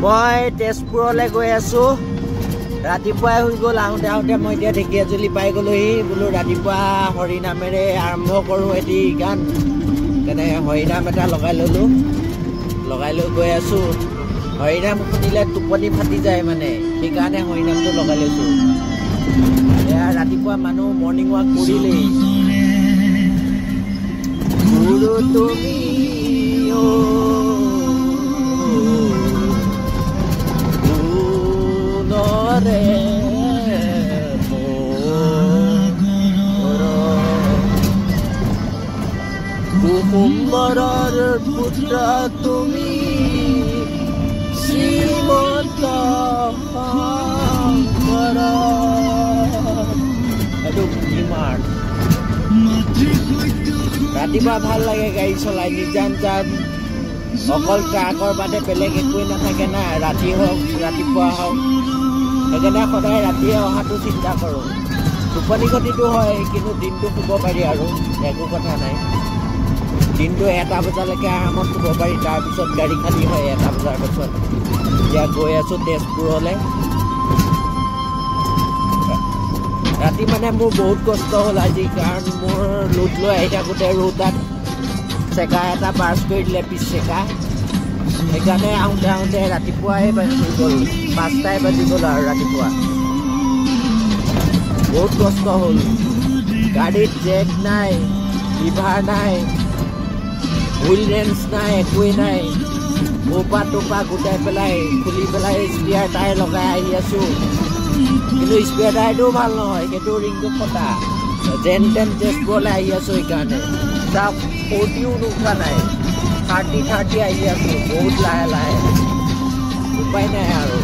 মই তেজপুৰলৈ গৈ আছো ৰাতিপুৱাই হৈ গ'ল আহোঁতে আহোঁতে মই এতিয়া ঢেকীয়াজুলি পাই গ'লোহি বোলো ৰাতিপুৱা হৰিনামেৰে আৰম্ভ কৰোঁ এটি গান তেনে হৰিনাম এটা লগাই ল'লোঁ লগাই লৈ গৈ আছোঁ হৰিনাম শুনিলে টোপনি ফাটি যায় মানে সেইকাৰণে হৰিনামটো লগাই লৈছোঁ এয়া ৰাতিপুৱা মানুহ মৰ্ণিং ৱাক কৰিলেই গুৰু তুমি কুকুম্বৰৰ পুত্ৰ তুমি শ্ৰীমন্ত শংকৰ এইটো কিমান ৰাতিপুৱা ভাল লাগে গাড়ী চলাই নিজান যাম অকল ট্ৰাকৰ বাদে বেলেগ একোৱেই নাথাকে না ৰাতি হওক ৰাতিপুৱা হওক সেইকাৰণে সদায় ৰাতিয়ে অহাটো চিন্তা কৰোঁ টোপনি ক্ষতিটো হয় কিন্তু দিনটো শুব পাৰি আৰু একো কথা নাই দিনটো 1টা বজালৈকে আৰামত শুব পাৰি তাৰপিছত গাড়ী খালী হয় 1টা বজাৰ পাছত এতিয়া গৈ আছোঁ তেজপুৰলৈ ৰাতি মানে মোৰ বহুত কষ্ট হ'ল আজি কাৰণ মোৰ লোড লৈ আহি থাকোঁতে ৰোডত চেকা এটা পাছ কৰি দিলে পিছ চেকা সেইকাৰণে আহোঁতে আহোঁতে ৰাতিপুৱাই বাজি গ'ল 5টাই বাজি গ'ল আৰু ৰাতিপুৱা বহুত কষ্ট হ'ল গাড়ীত জেক নাই লিভাৰ নাই হুইল ৰেঞ্চ নাই একোৱেই নাই ওপা টোপা গোটাই পেলাই খুলি পেলাই স্পিয়াৰ টায়াৰ লগাই আহি আছোঁ কিন্তু স্পিয়াৰ টায়াৰটোও ভাল নহয় সেইটো ৰিংটো ফটা যেন তেন তেজপুৰলৈ আহি আছোঁ সেইকাৰণে চাওক 40ও নোখোৱা নাই 30 আহি আছোঁ বহুত লাহে লাহে উপায় নাই আৰু